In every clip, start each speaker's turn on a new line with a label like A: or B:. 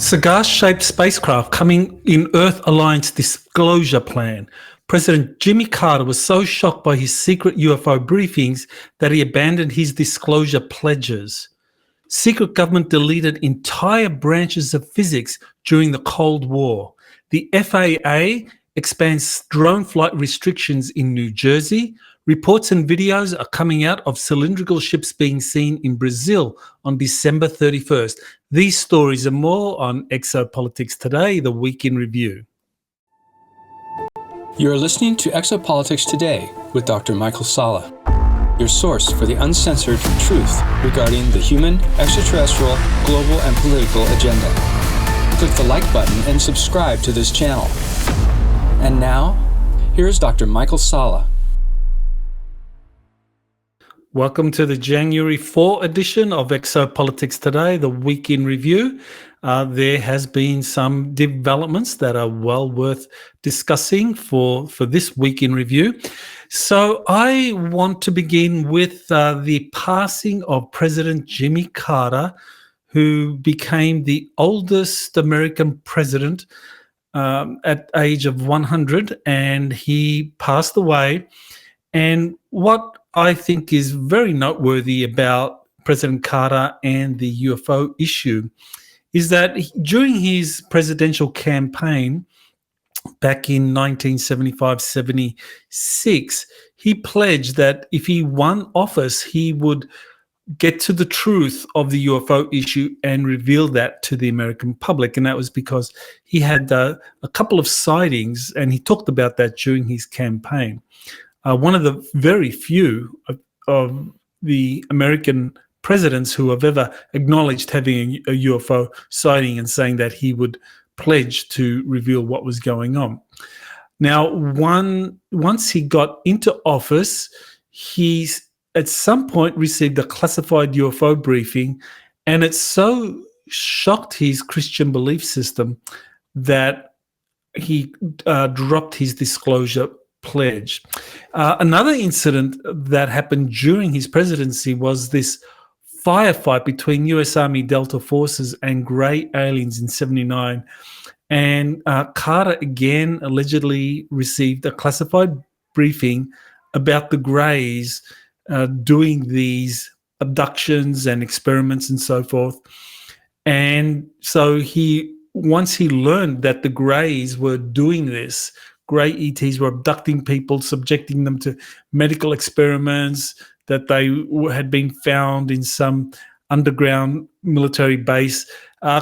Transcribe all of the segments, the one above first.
A: Cigar-shaped spacecraft coming in Earth Alliance disclosure plan. President Jimmy Carter was so shocked by his secret UFO briefings that he abandoned his disclosure pledges. Secret government deleted entire branches of physics during the Cold War. The FAA expands drone flight restrictions in New Jersey. Reports and videos are coming out of cylindrical ships being seen in Brazil on December 31st. These stories and more on Exopolitics Today, the Week in Review.
B: You are listening to Exopolitics Today with Dr. Michael Salla, your source for the uncensored truth regarding the human, extraterrestrial, global, and political agenda. Click the like button and subscribe to this channel. And now, here's Dr. Michael Salla.
A: Welcome to the January 4 edition of Exopolitics Today, the Week in Review. There has been some developments that are well worth discussing for this Week in Review. So I want to begin with the passing of President Jimmy Carter, who became the oldest American president at age of 100, and he passed away. And what I think is very noteworthy about President Carter and the UFO issue is that during his presidential campaign back in 1975-76, he pledged that if he won office, he would get to the truth of the UFO issue and reveal that to the American public. And that was because he had a couple of sightings, and he talked about that during his campaign. One of the very few of the American presidents who have ever acknowledged having a UFO sighting and saying that he would pledge to reveal what was going on. Now, once he got into office, he at some point received a classified UFO briefing, and it so shocked his Christian belief system that he dropped his disclosure pledge. Another incident that happened during his presidency was this firefight between U.S. Army Delta forces and grey aliens in 1979. And Carter again allegedly received a classified briefing about the greys doing these abductions and experiments and so forth. And so once he learned that the greys were doing this, grey ETs were abducting people, subjecting them to medical experiments, that they had been found in some underground military base,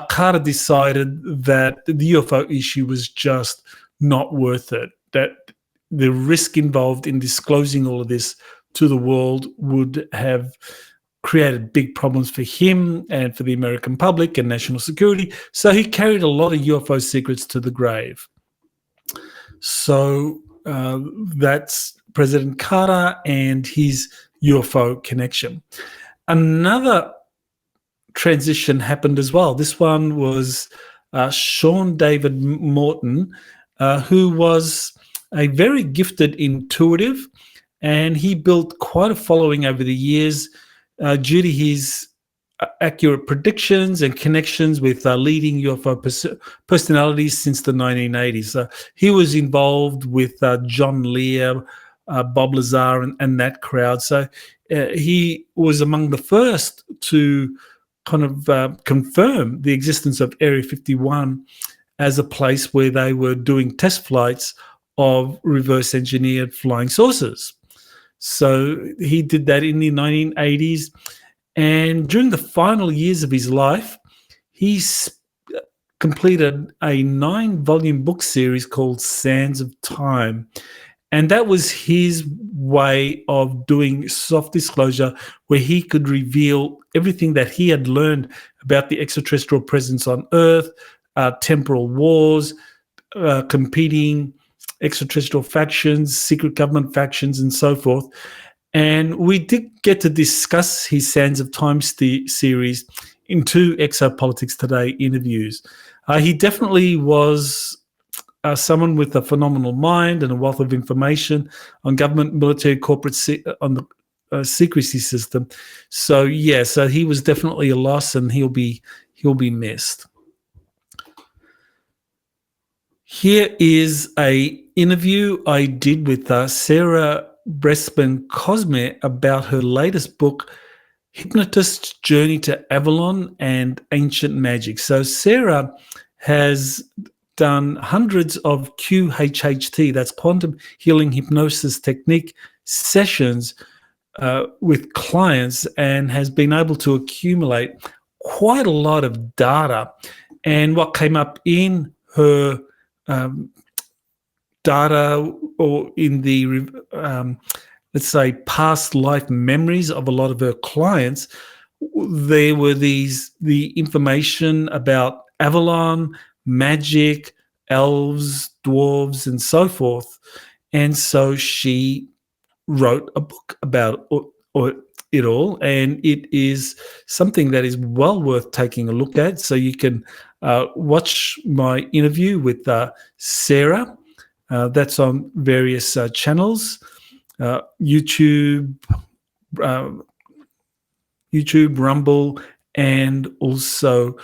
A: Carter decided that the UFO issue was just not worth it, that the risk involved in disclosing all of this to the world would have created big problems for him and for the American public and national security. So he carried a lot of UFO secrets to the grave. So that's President Carter and his UFO connection. Another transition happened as well. This one was Sean David Morton, who was a very gifted intuitive, and he built quite a following over the years due to his accurate predictions and connections with leading UFO personalities since the 1980s. He was involved with John Lear, Bob Lazar, and that crowd. So he was among the first to kind of confirm the existence of Area 51 as a place where they were doing test flights of reverse engineered flying saucers. So he did that in the 1980s. And during the final years of his life, he completed a 9-volume book series called Sands of Time. And that was his way of doing soft disclosure, where he could reveal everything that he had learned about the extraterrestrial presence on Earth, temporal wars, competing extraterrestrial factions, secret government factions, and so forth. And we did get to discuss his Sands of Time series in 2 Exopolitics Today interviews. He definitely was someone with a phenomenal mind and a wealth of information on government, military, corporate, on the secrecy system. So he was definitely a loss, and he'll be missed. Here is a interview I did with Sarah Bressman Cosme about her latest book, Hypnotist's Journey to Avalon and Ancient Magic. So Sarah has done hundreds of QHHT, that's quantum healing hypnosis technique sessions with clients, and has been able to accumulate quite a lot of data. And what came up in her data, or in the let's say past life memories of a lot of her clients, there were the information about Avalon, magic, elves, dwarves, and so forth. And so she wrote a book about it all, and it is something that is well worth taking a look at. So you can watch my interview with Sarah. That's on various channels, YouTube, Rumble, and also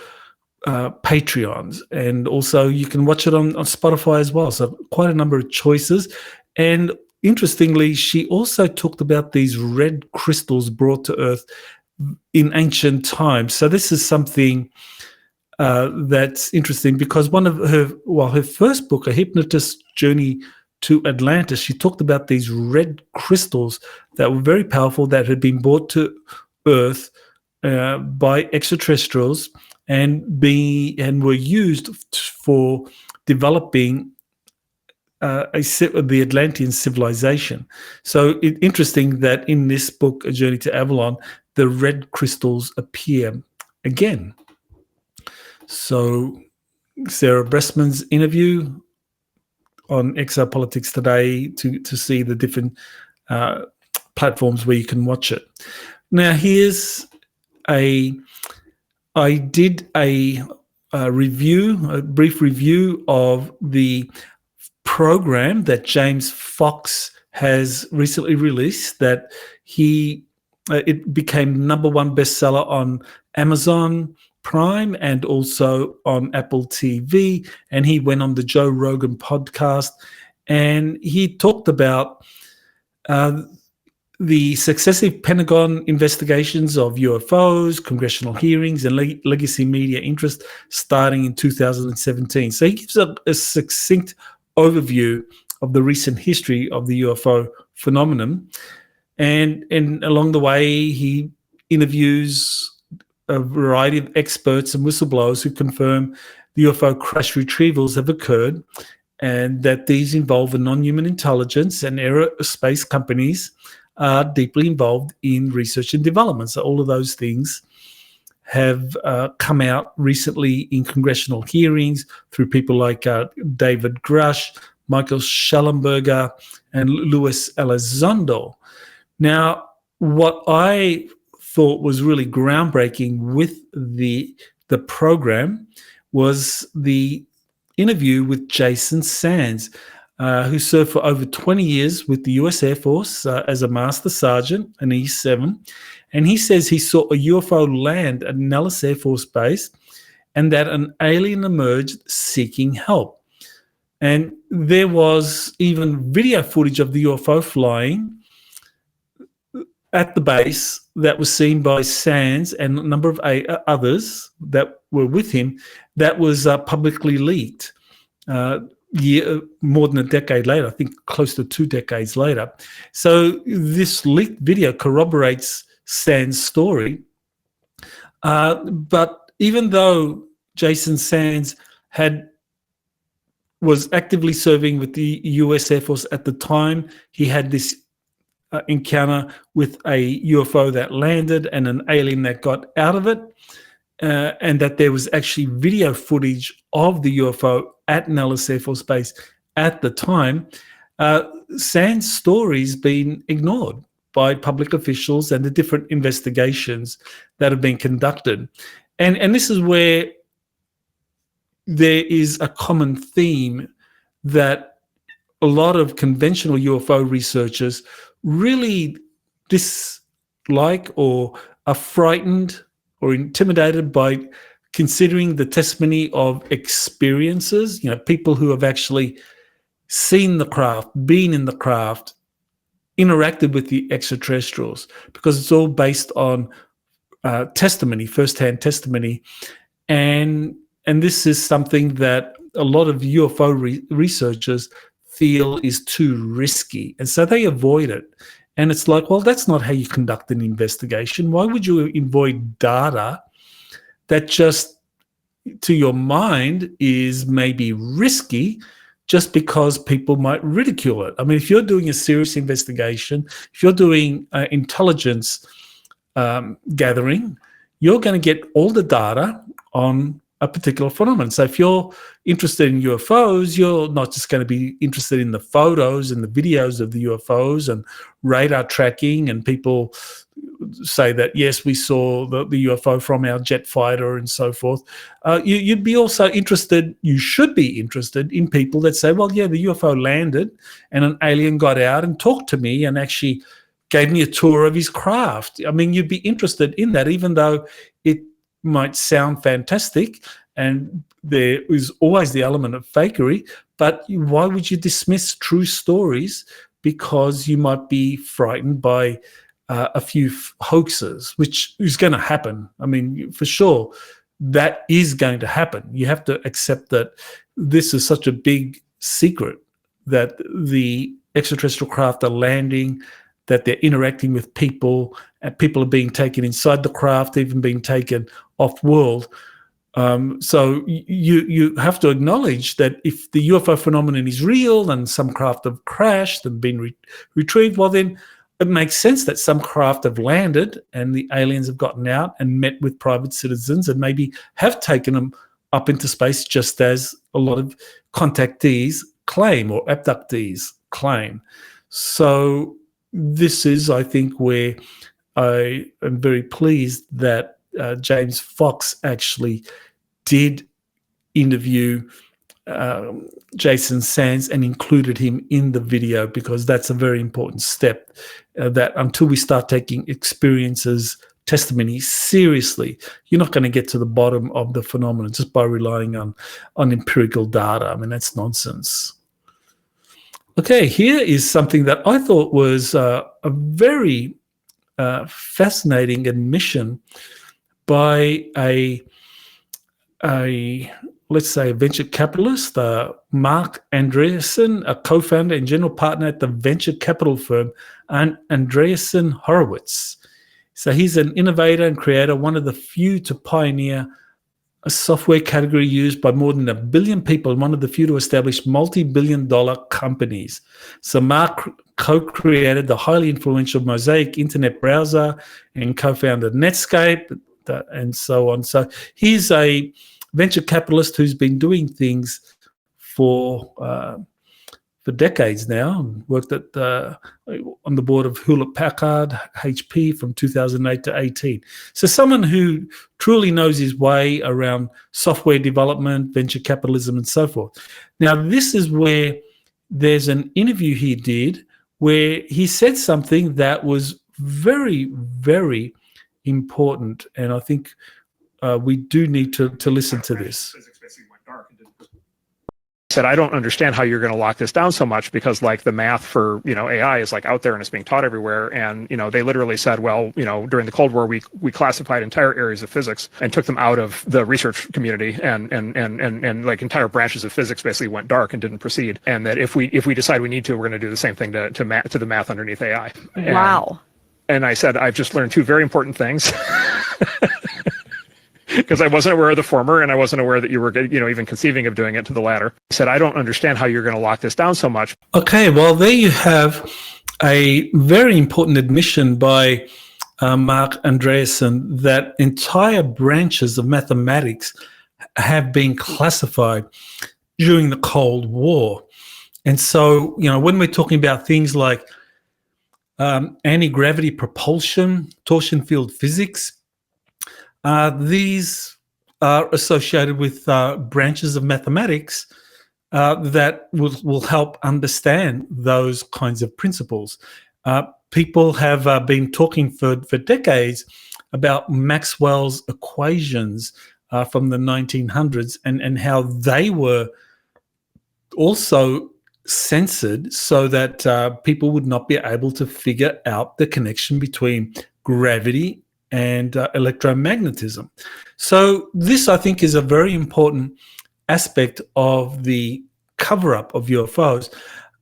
A: Patreons. And also you can watch it on Spotify as well. So quite a number of choices. And interestingly, she also talked about these red crystals brought to Earth in ancient times. So this is something that's interesting, because one of her first book, A Hypnotist's Journey to Atlantis, she talked about these red crystals that were very powerful, that had been brought to Earth by extraterrestrials and were used for developing the Atlantean civilization. So interesting that in this book, A Journey to Avalon, the red crystals appear again. So Sarah Bressman's interview on Exopolitics today to see the different platforms where you can watch it. Now, I did a brief review of the program that James Fox has recently released, that it became #1 bestseller on Amazon Prime and also on Apple TV. And he went on the Joe Rogan podcast, and he talked about the successive Pentagon investigations of UFOs, congressional hearings, and legacy media interest starting in 2017. So he gives a succinct overview of the recent history of the UFO phenomenon. And along the way, he interviews a variety of experts and whistleblowers who confirm the UFO crash retrievals have occurred, and that these involve a non-human intelligence, and aerospace companies are deeply involved in research and development. So all of those things have come out recently in congressional hearings through people like David Grush, Michael Schellenberger, and Luis Elizondo. Now, what I thought was really groundbreaking with the program was the interview with Jason Sands, who served for over 20 years with the U.S. Air Force as a Master Sergeant, an E-7. And he says he saw a UFO land at Nellis Air Force Base, and that an alien emerged seeking help. And there was even video footage of the UFO flying at the base that was seen by Sands and a number of others that were with him, that was publicly leaked more than a decade later, I think close to 2 decades later. So this leaked video corroborates Sands' story. But even though Jason Sands was actively serving with the U.S. Air Force at the time, he had this encounter with a UFO that landed and an alien that got out of it, and that there was actually video footage of the UFO at Nellis Air Force Base at the time. Sands' story's been ignored by public officials and the different investigations that have been conducted. And this is where there is a common theme that a lot of conventional UFO researchers really dislike or are frightened or intimidated by considering the testimony of experiences, people who have actually seen the craft, been in the craft, interacted with the extraterrestrials, because it's all based on testimony, first-hand testimony. And this is something that a lot of UFO researchers feel is too risky, and so they avoid it. And it's like, well, that's not how you conduct an investigation. Why would you avoid data that just, to your mind, is maybe risky just because people might ridicule it? I mean, if you're doing a serious investigation, if you're doing intelligence gathering, you're going to get all the data on a particular phenomenon. So if you're interested in UFOs, you're not just going to be interested in the photos and the videos of the UFOs and radar tracking, and people say that, yes, we saw the UFO from our jet fighter and so forth. You'd be also interested, you should be interested in people that say, well, yeah, the UFO landed and an alien got out and talked to me and actually gave me a tour of his craft. I mean, you'd be interested in that, even though it might sound fantastic and there is always the element of fakery. But why would you dismiss true stories because you might be frightened by a few hoaxes, which is going to happen? I mean, for sure, that is going to happen. You have to accept that this is such a big secret, that the extraterrestrial craft are landing, that they're interacting with people, and people are being taken inside the craft, even being taken off-world. So you have to acknowledge that if the UFO phenomenon is real and some craft have crashed and been retrieved, well, then it makes sense that some craft have landed and the aliens have gotten out and met with private citizens and maybe have taken them up into space, just as a lot of contactees claim or abductees claim. So this is, I think, where I am very pleased that James Fox actually did interview Jason Sands and included him in the video, because that's a very important step, that until we start taking experiences, testimony seriously, you're not going to get to the bottom of the phenomenon just by relying on empirical data. I mean, that's nonsense. Okay, here is something that I thought was a very fascinating admission by a let's say a venture capitalist, Mark Andreessen, a co-founder and general partner at the venture capital firm Andreessen Horowitz. So he's an innovator and creator, one of the few to pioneer a software category used by more than 1 billion people, and one of the few to establish multi-billion-dollar companies. So Mark co-created the highly influential Mosaic internet browser and co-founded Netscape, and so on. So he's a venture capitalist who's been doing things for decades now. Worked at on the board of Hewlett-Packard, HP, from 2008 to 18. So someone who truly knows his way around software development, venture capitalism, and so forth. Now, this is where there's an interview he did where he said something that was very, very important, and I think we do need to listen to this.
C: Said, I don't understand how you're going to lock this down so much, because like the math for, AI is like out there and it's being taught everywhere. And, they literally said, well, during the Cold War, we classified entire areas of physics and took them out of the research community, and like entire branches of physics basically went dark and didn't proceed. And that if we decide we need to, we're going to do the same thing to the math underneath AI.
D: Wow.
C: And I said, I've just learned two very important things. Because I wasn't aware of the former, and I wasn't aware that you were, even conceiving of doing it to the latter. I said, I don't understand how you're going to lock this down so much.
A: Okay, well, there you have a very important admission by Mark Andreessen that entire branches of mathematics have been classified during the Cold War. And so, when we're talking about things like anti-gravity propulsion, torsion field physics, these are associated with branches of mathematics that will help understand those kinds of principles. People have been talking for decades about Maxwell's equations, from the 1900s, and how they were also censored so that people would not be able to figure out the connection between gravity and electromagnetism. So this, I think, is a very important aspect of the cover-up of UFOs.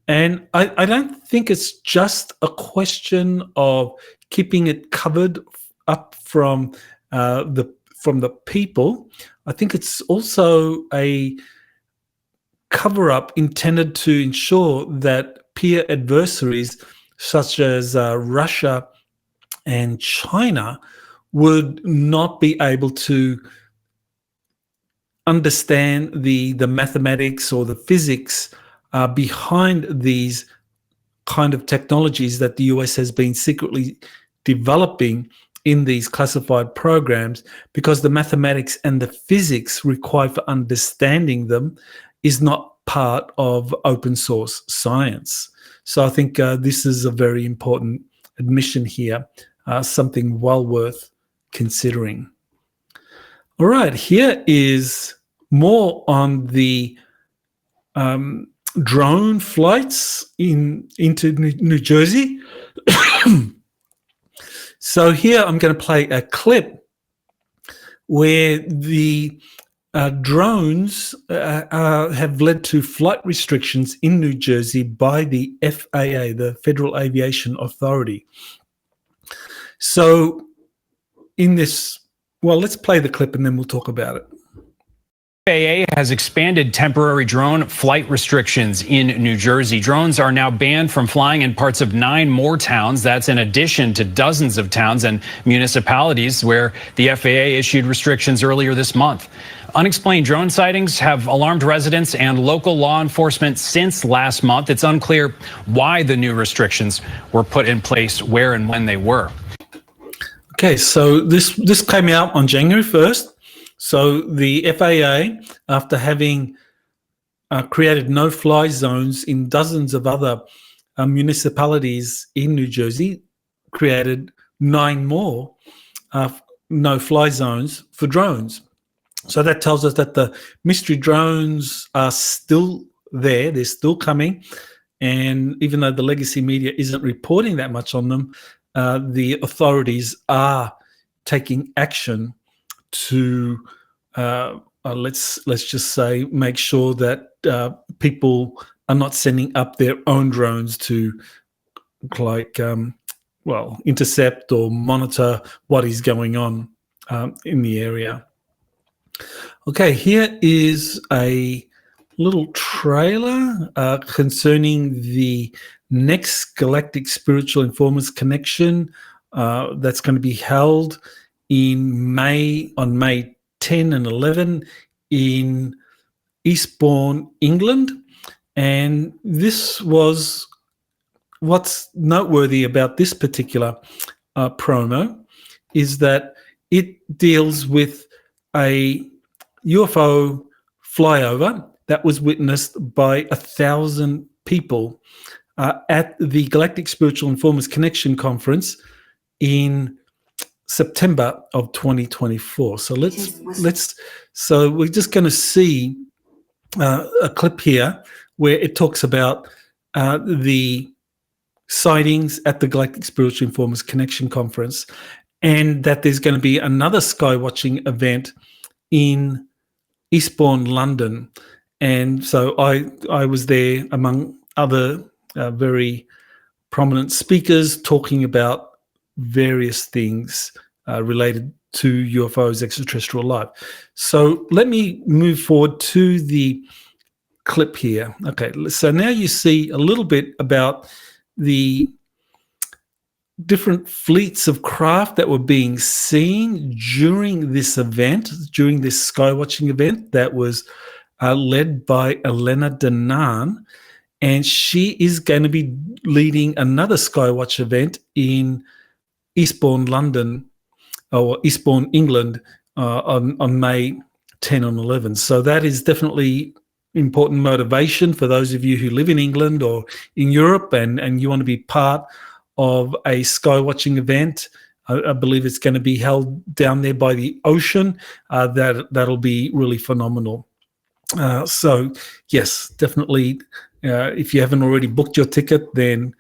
A: And I don't think it's just a question of keeping it covered up from the people. I think it's also a cover-up intended to ensure that peer adversaries such as Russia and China would not be able to understand the mathematics or the physics behind these kind of technologies that the US has been secretly developing in these classified programs, because the mathematics and the physics required for understanding them is not part of open source science. So I think this is a very important admission here, something well worth considering. All right, here is more on the drone flights into New Jersey. So here I'm going to play a clip where the drones have led to flight restrictions in New Jersey by the FAA, the Federal Aviation Authority. So in this, well, let's play the clip and then we'll talk about it.
D: FAA has expanded temporary drone flight restrictions in New Jersey. Drones are now banned from flying in parts of 9 more towns. That's in addition to dozens of towns and municipalities where the FAA issued restrictions earlier this month. Unexplained drone sightings have alarmed residents and local law enforcement since last month. It's unclear why the new restrictions were put in place, where and when they were.
A: Okay, so this came out on January 1st. So the FAA, after having created no-fly zones in dozens of other municipalities in New Jersey, created 9 more no-fly zones for drones. So that tells us that the mystery drones are still there, they're still coming, and even though the legacy media isn't reporting that much on them, the authorities are taking action to let's just say make sure that people are not sending up their own drones to intercept or monitor what is going on in the area. Okay, here is a little trailer concerning the next Galactic Spiritual Informers Connection that's going to be held on May 10 and 11 in Eastbourne, England. And this was what's noteworthy about this particular promo is that it deals with a UFO flyover that was witnessed by 1,000 people at the Galactic Spiritual Informers Connection Conference in September of 2024. So so we're just going to see a clip here where it talks about the sightings at the Galactic Spiritual Informers Connection Conference, and that there's going to be another skywatching event in Eastbourne, London. And so I was there among other very prominent speakers talking about various things related to UFOs, extraterrestrial life. So let me move forward to the clip here. Okay, so now you see a little bit about the different fleets of craft that were being seen during this event, during this skywatching event that was led by Elena Danan. And she is going to be leading another Skywatch event in Eastbourne, London, or Eastbourne, England, on May 10 and 11. So that is definitely important motivation for those of you who live in England or in Europe and you want to be part of a skywatching event I believe it's going to be held down there by the ocean. That'll be really phenomenal. So, yes, definitely. If you haven't already booked your ticket, then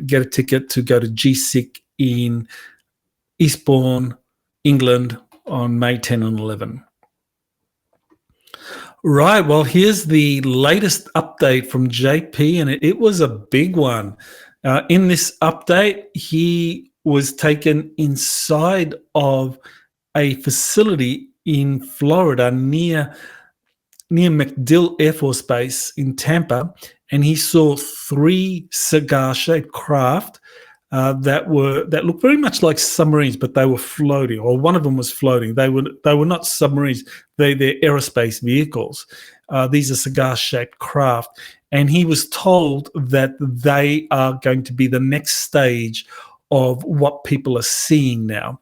A: get a ticket to go to GSIC in Eastbourne, England on May 10 and 11. Right. Well, here's the latest update from JP, and it was a big one. In this update, he was taken inside of a facility in Florida near MacDill Air Force Base in Tampa, and he saw 3 cigar-shaped craft that looked very much like submarines, but they were floating, or one of them was floating. They were not submarines; they're aerospace vehicles. These are cigar-shaped craft, and he was told that they are going to be the next stage of what people are seeing now.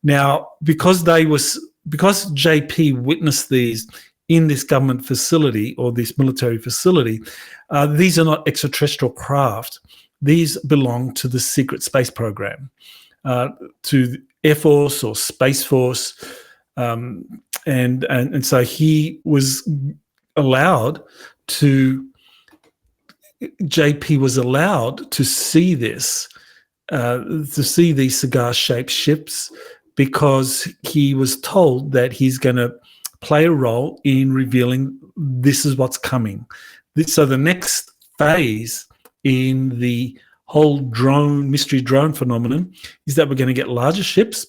A: Now, because JP witnessed these in this government facility or this military facility, these are not extraterrestrial craft. These belong to the secret space program, to Air Force or Space Force, and so he was allowed to. JP was allowed to see this, to see these cigar-shaped ships, because he was told that he's going to play a role in revealing this is what's coming. So the next phase in the whole mystery drone phenomenon is that we're going to get larger ships,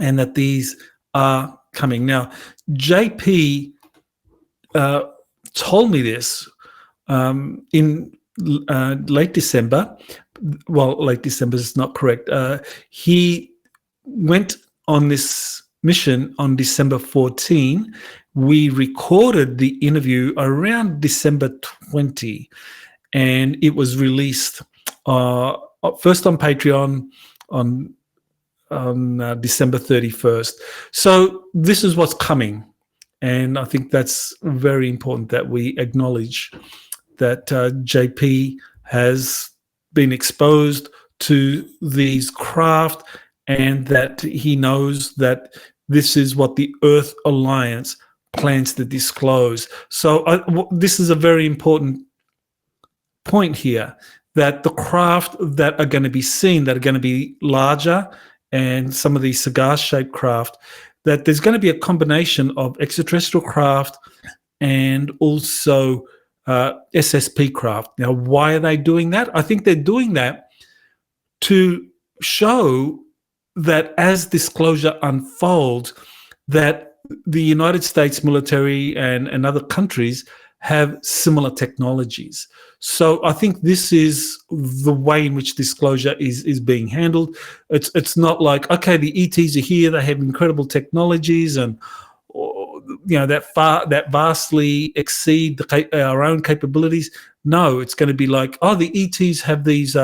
A: and that these are coming. Now, JP told me this in late December. Well, late December is not correct. He went on this mission on December 14. We recorded the interview around December 20, and it was released first on Patreon on December 31st. So this is what's coming, and I think that's very important that we acknowledge that JP has been exposed to these craft, and that he knows that this is what the Earth Alliance plans to disclose. So this is a very important point here, that the craft that are going to be seen, that are going to be larger, and some of these cigar-shaped craft, that there's going to be a combination of extraterrestrial craft and also SSP craft. Now, why are they doing that? I think they're doing that to show that as disclosure unfolds, that the United States military and other countries have similar technologies. So I think this is the way in which disclosure is being handled. It's not like, okay, the ETs are here, they have incredible technologies, and that vastly exceed our own capabilities. No, it's going to be like, oh, the ETs have these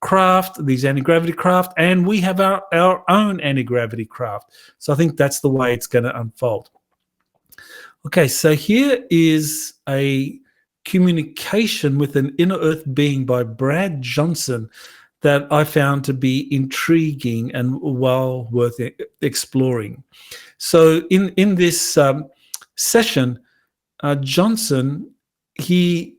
A: craft, these anti-gravity craft, and we have our own anti-gravity craft. So I think that's the way it's going to unfold. Okay, so here is a communication with an inner Earth being by Brad Johnson that I found to be intriguing and well worth exploring. So in this session, Johnson, he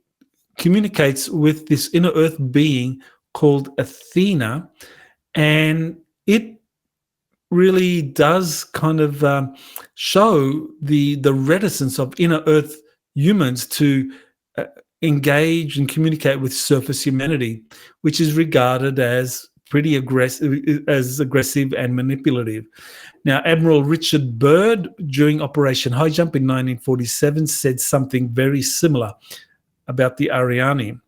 A: communicates with this inner Earth being called Athena, and it really does kind of show the reticence of inner Earth humans to engage and communicate with surface humanity, which is regarded as pretty aggressive and manipulative. Now, Admiral Richard Byrd, during Operation High Jump in 1947, said something very similar about the Ariane.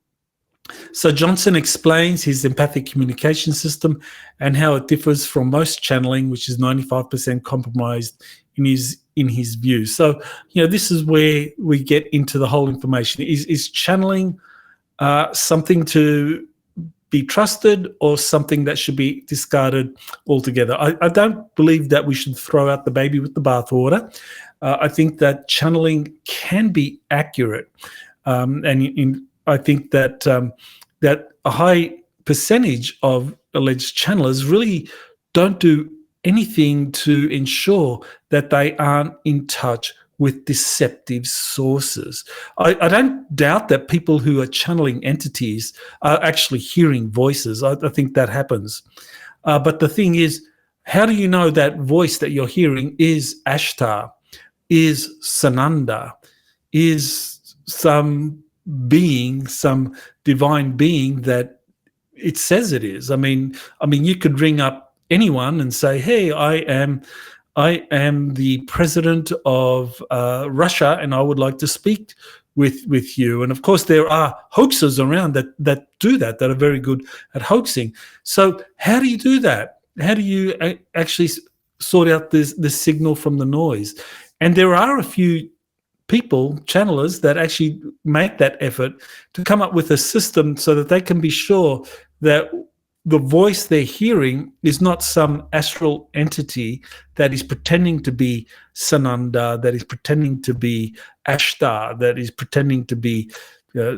A: So Johnson explains his empathic communication system and how it differs from most channeling, which is 95% compromised in his view. So, this is where we get into the whole information. Is channeling something to be trusted, or something that should be discarded altogether? I don't believe that we should throw out the baby with the bathwater. I think that channeling can be accurate, I think that that a high percentage of alleged channelers really don't do anything to ensure that they aren't in touch with deceptive sources. I don't doubt that people who are channeling entities are actually hearing voices. I think that happens. But the thing is, how do you know that voice that you're hearing is Ashtar, is Sananda, is some being, some divine being that it says it is? I mean, you could ring up anyone and say, "Hey, I am the president of Russia, and I would like to speak with you." And of course, there are hoaxers around that do that are very good at hoaxing. So how do you do that? How do you actually sort out the signal from the noise? And there are a few people, channelers, that actually make that effort to come up with a system so that they can be sure that the voice they're hearing is not some astral entity that is pretending to be Sananda, that is pretending to be Ashtar, that is pretending to be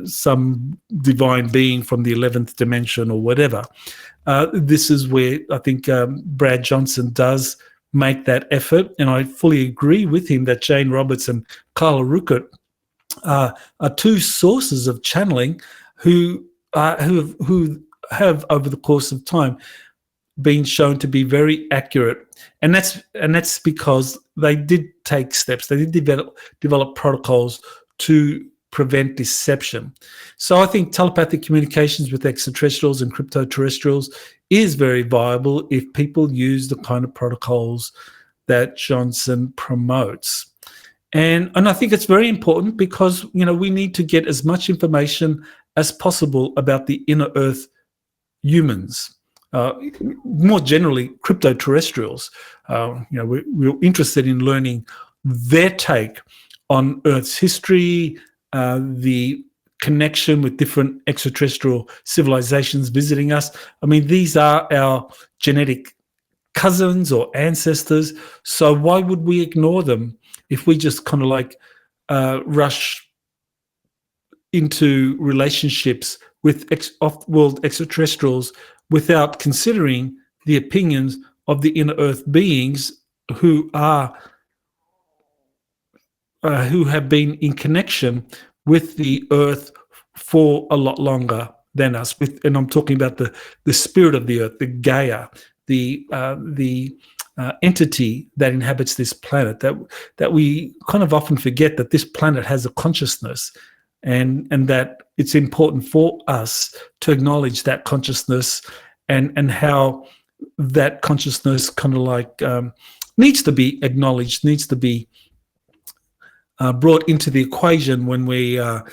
A: some divine being from the 11th dimension or whatever. This is where I think Brad Johnson does make that effort, and I fully agree with him that Jane Roberts and Carla Ruckert are two sources of channeling who have over the course of time been shown to be very accurate, and that's because they did take steps. They did develop protocols to prevent deception. So I think telepathic communications with extraterrestrials and crypto-terrestrials is very viable if people use the kind of protocols that Johnson promotes. And I think it's very important because, we need to get as much information as possible about the inner Earth humans, more generally crypto-terrestrials. We're interested in learning their take on Earth's history, the connection with different extraterrestrial civilizations visiting us. I mean, these are our genetic cousins or ancestors. So why would we ignore them if we just kind of rush into relationships with off-world extraterrestrials without considering the opinions of the inner Earth beings who have been in connection with the Earth for a lot longer than us. And I'm talking about the spirit of the Earth, the Gaia, the entity that inhabits this planet. That we kind of often forget that this planet has a consciousness, and that it's important for us to acknowledge that consciousness and how that consciousness kind of needs to be acknowledged, needs to be brought into the equation when we are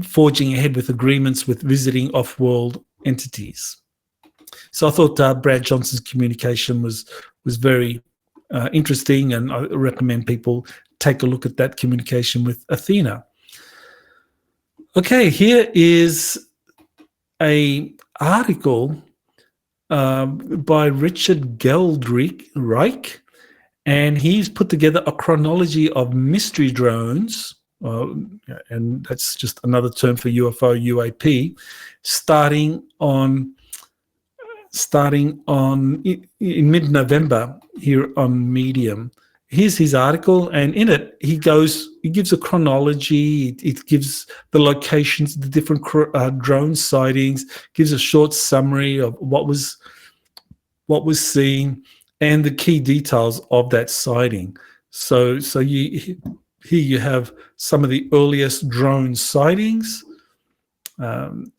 A: forging ahead with agreements with visiting off-world entities. So I thought Brad Johnson's communication was very interesting, and I recommend people take a look at that communication with Athena. Okay, here is an article by Richard Geldreich, and he's put together a chronology of mystery drones, and that's just another term for UFO, UAP, starting in mid-November here on Medium. Here's his article, and in it he gives a chronology. It gives the locations, the different drone sightings, gives a short summary of what was seen and the key details of that sighting. So here you have some of the earliest drone sightings, and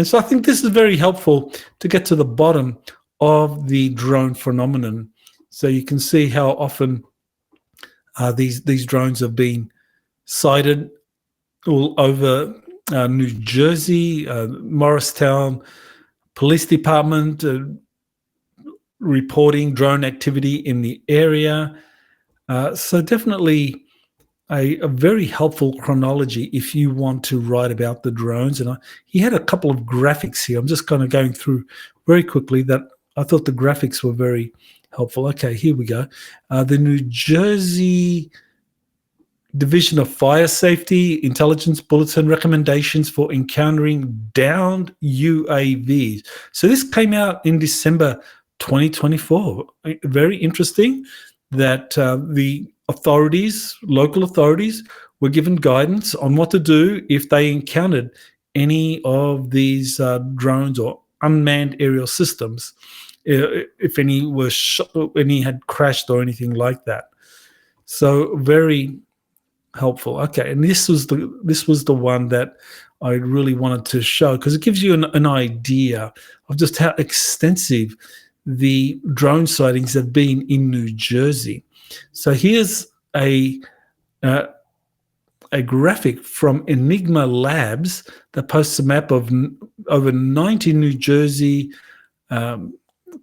A: so I think this is very helpful to get to the bottom of the drone phenomenon. So you can see how often these drones have been sighted all over New Jersey, Morristown Police Department reporting drone activity in the area. So definitely a very helpful chronology if you want to write about the drones. And he had a couple of graphics here. I'm just kind of going through very quickly that I thought the graphics were very helpful. Okay, here we go. The New Jersey Division of Fire Safety Intelligence Bulletin recommendations for encountering downed UAVs. So this came out in December 2024. Very interesting that the authorities, local authorities, were given guidance on what to do if they encountered any of these drones or unmanned aerial systems, if any were any had crashed or anything like that. So very helpful. Okay, and this was the one that I really wanted to show, because it gives you an idea of just how extensive the drone sightings have been in New Jersey. So here's a graphic from Enigma Labs that posts a map of over 90 New Jersey,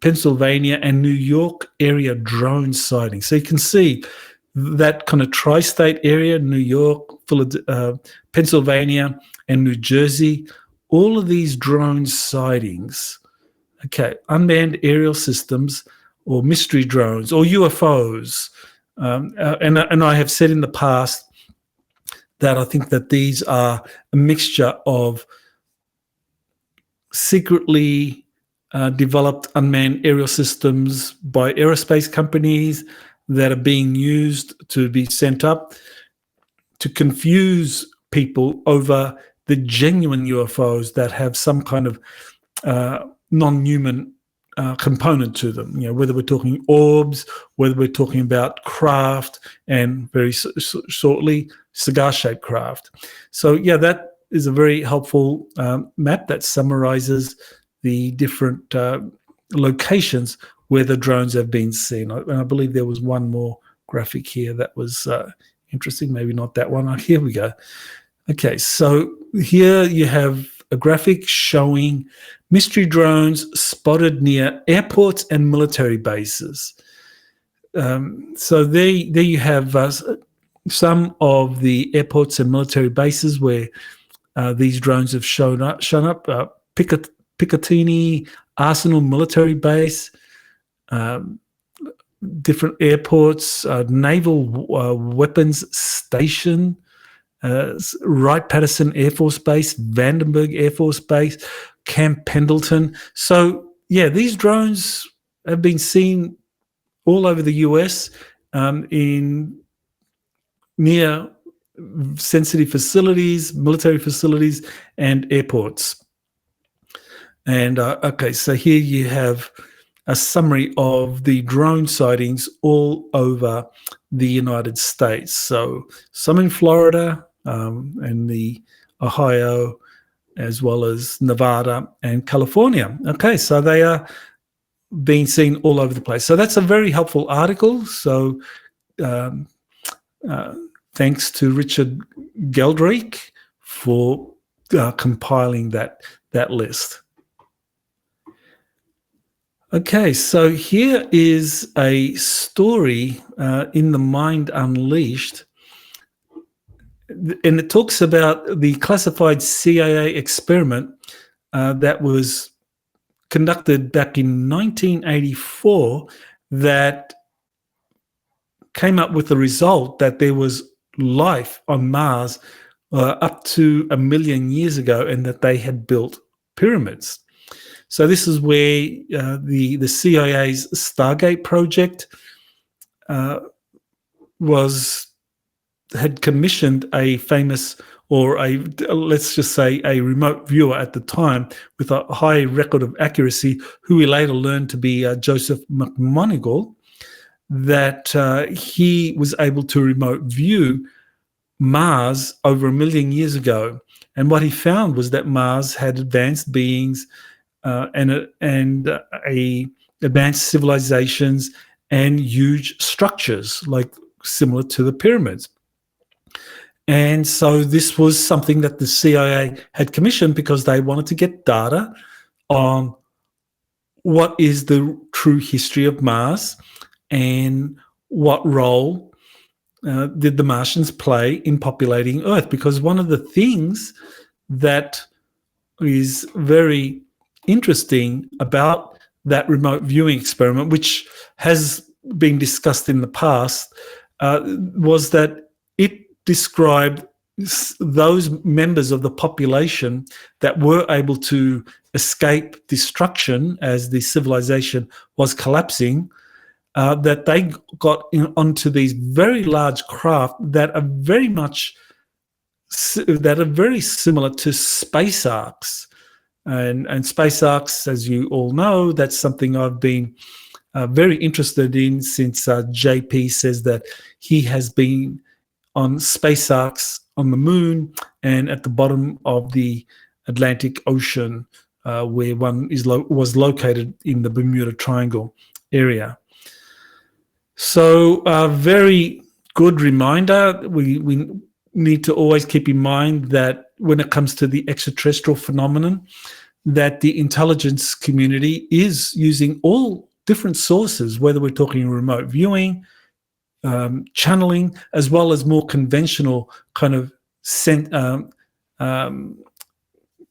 A: Pennsylvania, and New York area drone sightings. So you can see that kind of tri-state area, New York, Pennsylvania, and New Jersey, all of these drone sightings, okay, unmanned aerial systems or mystery drones or UFOs. And I have said in the past that I think that these are a mixture of secretly developed unmanned aerial systems by aerospace companies that are being used to be sent up to confuse people over the genuine UFOs that have some kind of non-human component to them. You know, whether we're talking orbs, whether we're talking about craft, and very shortly, cigar-shaped craft. So yeah, that is a very helpful map that summarizes the different locations where the drones have been seen. And I believe there was one more graphic here that was interesting. Maybe not that one. Oh, here we go. Okay, so here you have a graphic showing mystery drones spotted near airports and military bases. So there you have some of the airports and military bases where these drones have shown up. Picatinny Arsenal Military Base, different airports, Naval Weapons Station, Wright-Patterson Air Force Base, Vandenberg Air Force Base, Camp Pendleton. So, yeah, these drones have been seen all over the US in near sensitive facilities, military facilities, and airports. And, okay, so here you have a summary of the drone sightings all over the United States. So some in Florida and the Ohio, as well as Nevada and California. Okay, so they are being seen all over the place. So that's a very helpful article. So thanks to Richard Geldreich for compiling that list. Okay, so here is a story in The Mind Unleashed, and it talks about the classified CIA experiment that was conducted back in 1984 that came up with the result that there was life on Mars up to 1 million years ago, and that they had built pyramids. So this is where the CIA's Stargate project had commissioned a famous, or let's just say a remote viewer at the time with a high record of accuracy, who we later learned to be Joseph McMonigal, that he was able to remote view Mars over 1 million years ago. And what he found was that Mars had advanced beings and advanced civilizations and huge structures, like similar to the pyramids. And so this was something that the CIA had commissioned because they wanted to get data on what is the true history of Mars and what role did the Martians play in populating Earth. Because one of the things that is very interesting about that remote viewing experiment, which has been discussed in the past, was that it described those members of the population that were able to escape destruction as the civilization was collapsing, that they got onto these very large craft that are very similar to space arcs. And space arcs, as you all know, that's something I've been very interested in since JP says that he has been on space arcs on the moon and at the bottom of the Atlantic Ocean, where one was located in the Bermuda Triangle area. So a very good reminder. We need to always keep in mind that when it comes to the extraterrestrial phenomenon, that the intelligence community is using all different sources, whether we're talking remote viewing, channeling, as well as more conventional kind of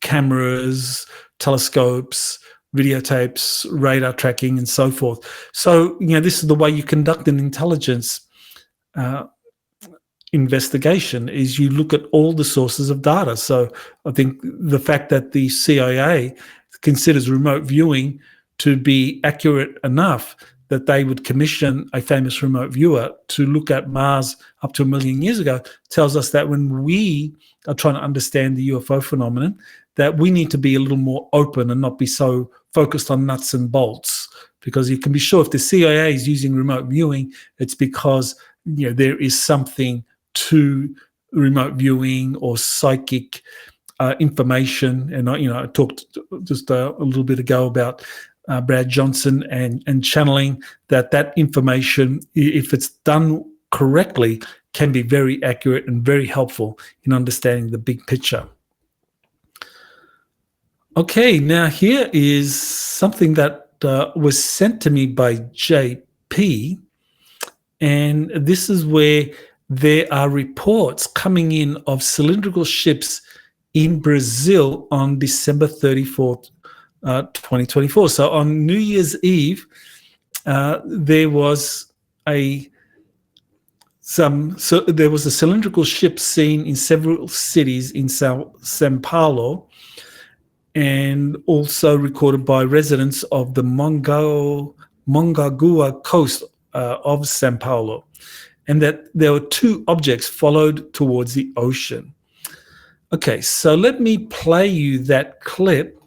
A: cameras, telescopes, videotapes, radar tracking, and so forth. So, this is the way you conduct an intelligence investigation, is you look at all the sources of data. So I think the fact that the CIA considers remote viewing to be accurate enough that they would commission a famous remote viewer to look at Mars up to 1 million years ago tells us that when we are trying to understand the UFO phenomenon, that we need to be a little more open and not be so focused on nuts and bolts. Because you can be sure if the CIA is using remote viewing, it's because there is something to remote viewing or psychic information. And I talked just a little bit ago about Brad Johnson and channeling, that information, if it's done correctly, can be very accurate and very helpful in understanding the big picture. Okay, now here is something that was sent to me by JP, and this is where there are reports coming in of cylindrical ships in Brazil on December 34th, 2024. So on New Year's Eve, there was a cylindrical ship seen in several cities in São Paulo, and also recorded by residents of the Mongaguá coast of São Paulo, and that there were two objects followed towards the ocean. Okay, so let me play you that clip.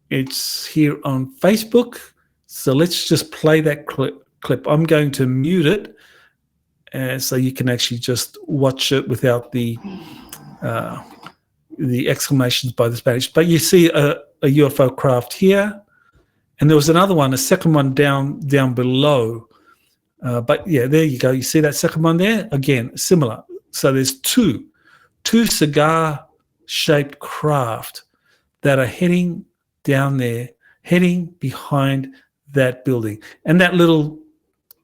A: It's here on Facebook, so let's just play that clip. I'm going to mute it, so you can actually just watch it without the exclamations by the Spanish. But you see a UFO craft here, and there was another one, a second one down below. But yeah, there you go. You see that second one there? Again, similar. So there's two cigar-shaped craft that are heading down there, heading behind that building. And that little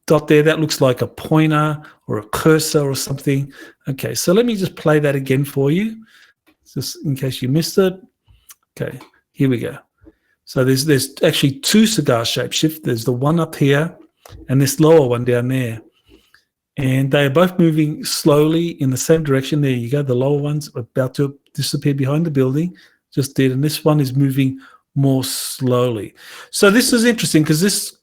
A: dot there, that looks like a pointer or a cursor or something. Okay, so let me just play that again for you, just in case you missed it. Okay, here we go. So there's actually two cigar-shaped ships. There's the one up here and this lower one down there. And they are both moving slowly in the same direction. There you go. The lower one's about to disappear behind the building. Just did. And this one is moving more slowly. So this is interesting because this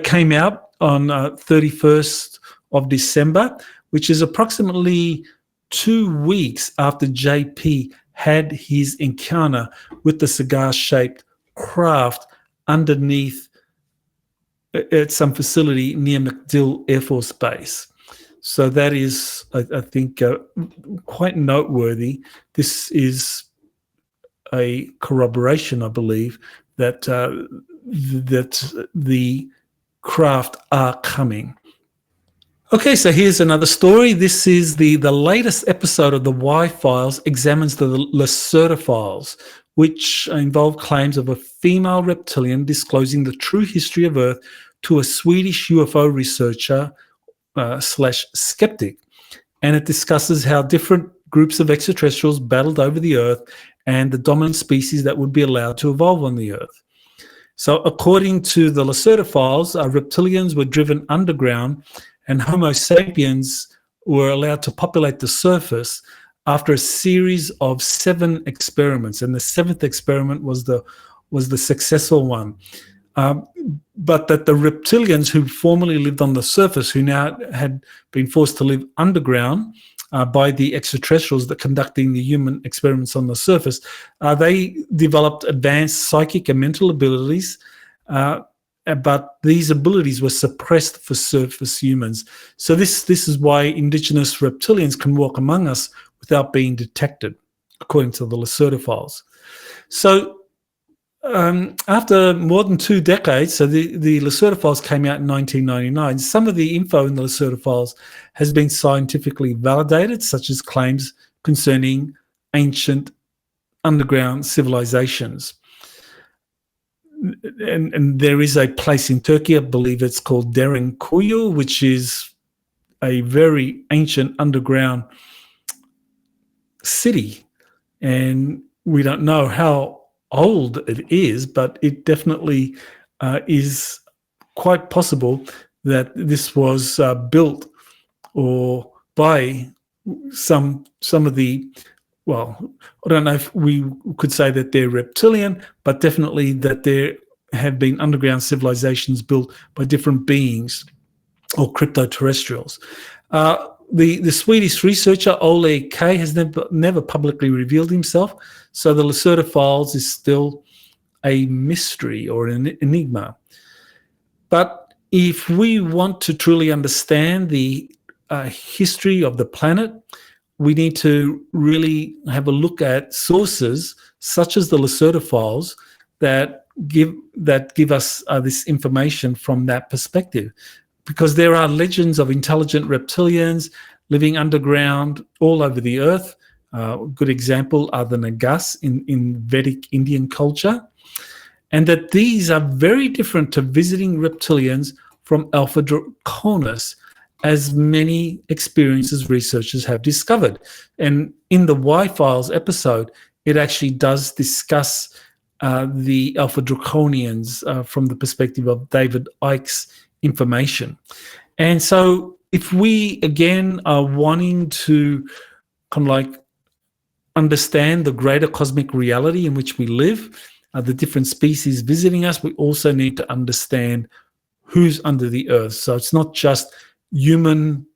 A: came out on 31st of December, which is approximately 2 weeks after JP had his encounter with the cigar-shaped craft underneath at some facility near MacDill Air Force Base. So that is, I think, quite noteworthy. This is a corroboration, I believe, that that the craft are coming. Okay, so here's another story. This is the latest episode of the Y-Files examines the Lacerda files, which involve claims of a female reptilian disclosing the true history of Earth to a Swedish UFO researcher / skeptic. And it discusses how different groups of extraterrestrials battled over the Earth and the dominant species that would be allowed to evolve on the Earth. So according to the Lacerda files, reptilians were driven underground and Homo sapiens were allowed to populate the surface after a series of 7 experiments, and the 7th experiment was the successful one. But that the reptilians who formerly lived on the surface, who now had been forced to live underground by the extraterrestrials that conducting the human experiments on the surface, they developed advanced psychic and mental abilities, but these abilities were suppressed for surface humans. So this is why indigenous reptilians can walk among us without being detected, according to the Lacerda files. So after more than 2 decades, so the Lacerda files came out in 1999, some of the info in the Lacerda files has been scientifically validated, such as claims concerning ancient underground civilizations. And there is a place in Turkey, I believe it's called Derinkuyu, which is a very ancient underground city. And we don't know how old it is, but it definitely is quite possible that this was built or by some of the, well, I don't know if we could say that they're reptilian, but definitely that there have been underground civilizations built by different beings or crypto-terrestrials. The Swedish researcher Ole K has never publicly revealed himself, so the Lacerda files is still a mystery or an enigma. But if we want to truly understand the history of the planet, we need to really have a look at sources such as the Lacerda files that give us this information from that perspective. Because there are legends of intelligent reptilians living underground all over the earth. A good example are the Nagas in Vedic Indian culture. And that these are very different to visiting reptilians from Alpha Draconis, as many experiences researchers have discovered. And in the Y-Files episode, it actually does discuss the Alpha Draconians from the perspective of David Icke's information. And so if we, again, are wanting to kind of like understand the greater cosmic reality in which we live, the different species visiting us, we also need to understand who's under the earth. So it's not just human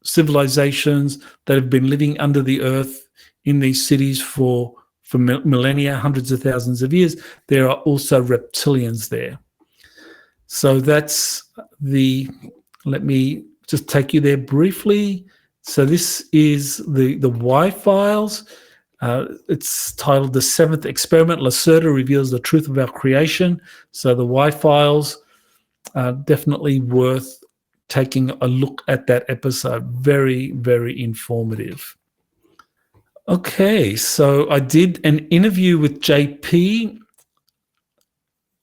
A: civilizations that have been living under the earth in these cities for millennia, hundreds of thousands of years. There are also reptilians there. So that's let me just take you there briefly. So this is the Y-Files. It's titled The Seventh Experiment. Lacerda reveals the truth of our creation. So the Y-Files are definitely worth taking a look at that episode. Very, very informative. Okay, so I did an interview with JP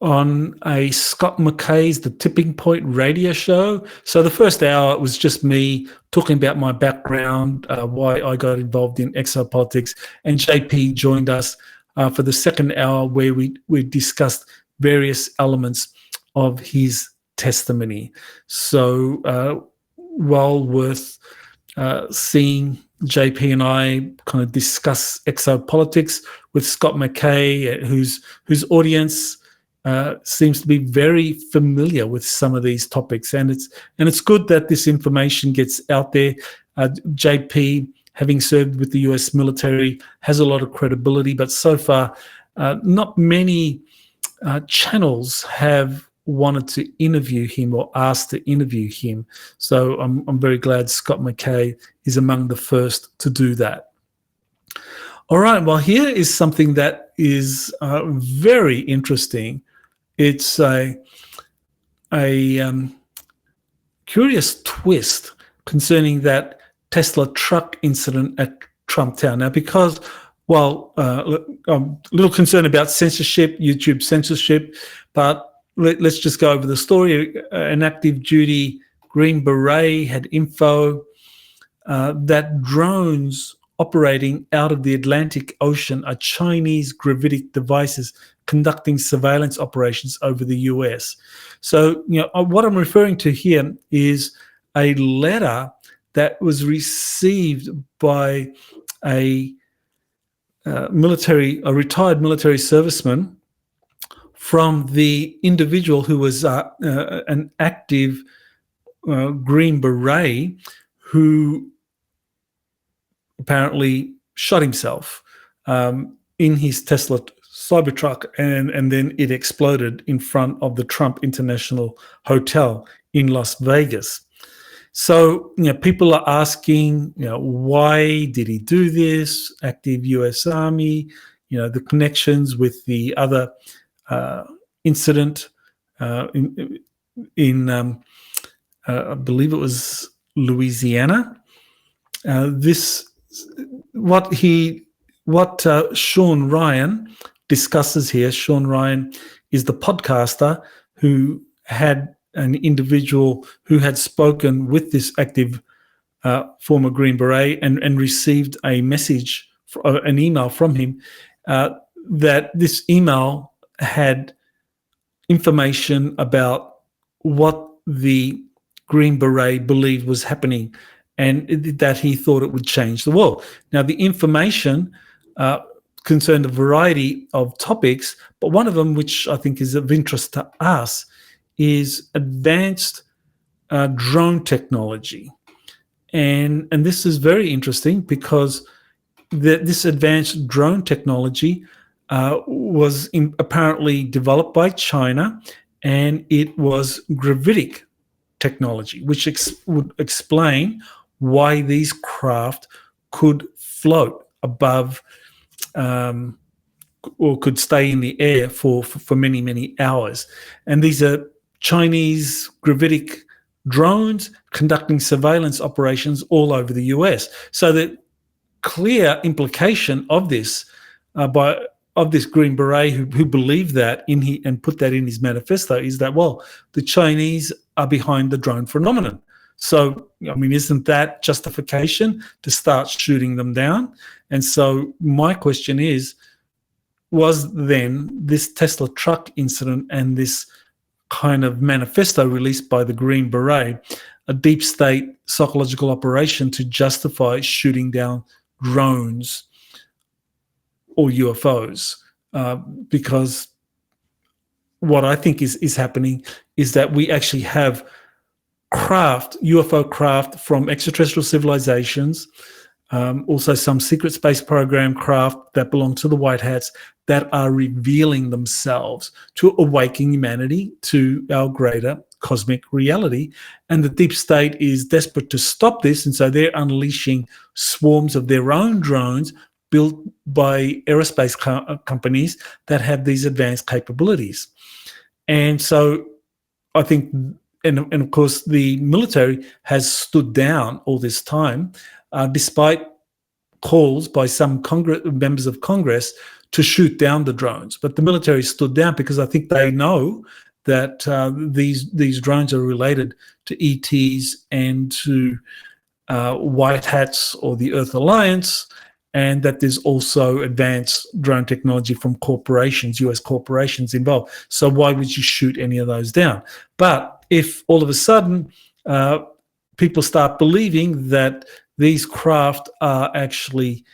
A: on a Scott McKay's The Tipping Point radio show. So the first hour, it was just me talking about my background, why I got involved in exopolitics, and JP joined us for the second hour where we discussed various elements of his testimony. So well worth seeing JP and I kind of discuss exopolitics with Scott McKay, whose audience seems to be very familiar with some of these topics, and it's good that this information gets out there. JP, having served with the US military, has a lot of credibility, but so far not many channels have wanted to interview him or asked to interview him. So I'm very glad Scott McKay is among the first to do that. All right, well, here is something that is very interesting. It's a curious twist concerning that Tesla truck incident at Trump Tower. Now, because, well, I'm a little concerned about censorship, YouTube censorship, but let's just go over the story. An active duty Green Beret had info that drones operating out of the Atlantic Ocean are Chinese gravitic devices conducting surveillance operations over the US. So, what I'm referring to here is a letter that was received by a retired military serviceman from the individual who was an active Green Beret who apparently shot himself in his Tesla Cybertruck, and then it exploded in front of the Trump International Hotel in Las Vegas. So, people are asking, why did he do this? Active U.S. Army, the connections with the other incident in I believe it was Louisiana. What Sean Ryan discusses here. Sean Ryan is the podcaster who had an individual who had spoken with this active former Green Beret and received a message, an email from him, that this email had information about what the Green Beret believed was happening and that he thought it would change the world. Now, the information concerned a variety of topics, but one of them, which I think is of interest to us, is advanced drone technology. And this is very interesting because this advanced drone technology was apparently developed by China, and it was gravitic technology, which would explain why these craft could float above or could stay in the air for many, many hours. And these are Chinese gravitic drones conducting surveillance operations all over the US. So the clear implication of this of this Green Beret who believed that and put that in his manifesto is that, well, the Chinese are behind the drone phenomenon. So, isn't that justification to start shooting them down? And so my question is, was then this Tesla truck incident and this kind of manifesto released by the Green Beret a deep state psychological operation to justify shooting down drones or UFOs? Because what I think is happening is that we actually have UFO craft from extraterrestrial civilizations, also some secret space program craft that belong to the White Hats that are revealing themselves to awaken humanity to our greater cosmic reality. And the deep state is desperate to stop this, and so they're unleashing swarms of their own drones built by aerospace companies that have these advanced capabilities. And so I think, and of course, the military has stood down all this time, despite calls by some members of Congress to shoot down the drones. But the military stood down because I think they know that these drones are related to ETs and to White Hats or the Earth Alliance, and that there's also advanced drone technology from corporations, US corporations involved. So why would you shoot any of those down? But if all of a sudden people start believing that these craft are actually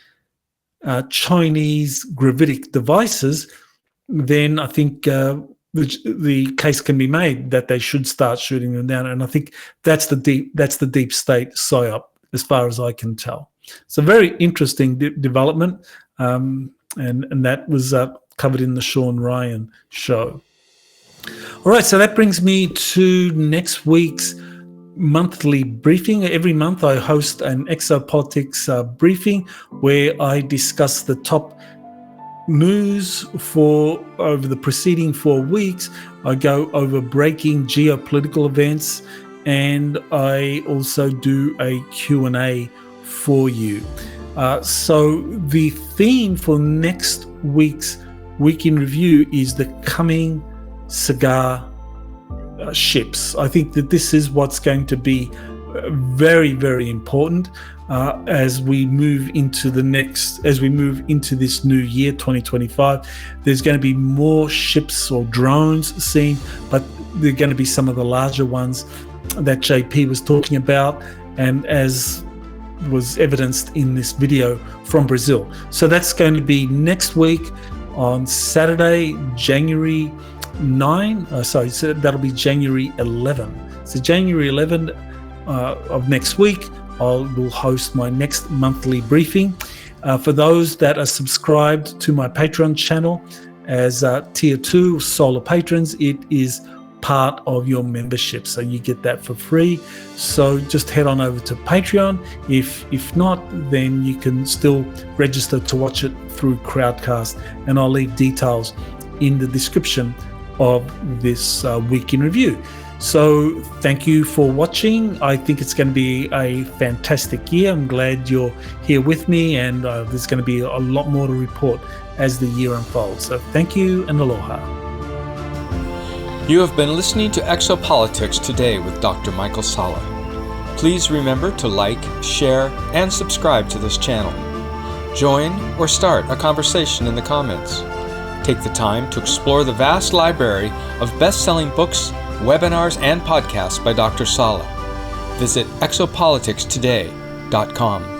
A: Chinese gravitic devices, then I think the case can be made that they should start shooting them down. And I think that's the deep state psyop, as far as I can tell. It's a very interesting development, and that was covered in the Sean Ryan show. All right, so that brings me to next week's monthly briefing. Every month I host an Exopolitics briefing where I discuss the top news for over the preceding 4 weeks. I go over breaking geopolitical events, and I also do a Q&A for you. So the theme for next week's Week in Review is the coming cigar ships. I think that this is what's going to be very, very important as we move into this new year, 2025. There's going to be more ships or drones seen, but they're going to be some of the larger ones that JP was talking about. and as was evidenced in this video, from Brazil. So that's going to be next week on Saturday, January 9. So that'll be January 11. So January 11 of next week, will host my next monthly briefing. For those that are subscribed to my Patreon channel as Tier 2 Solar patrons, it is part of your membership, so you get that for free. So just head on over to Patreon. If not, then you can still register to watch it through Crowdcast, and I'll leave details in the description of this week in review. So thank you for watching. I think it's going to be a fantastic year. I'm glad you're here with me, and there's going to be a lot more to report as the year unfolds. So thank you and aloha.
B: You have been listening to Exopolitics today with Dr. Michael Salla. Please remember to like, share, and subscribe to this channel. Join or start a conversation in the comments. Take the time to explore the vast library of best-selling books, webinars, and podcasts by Dr. Salla. Visit exopoliticstoday.com.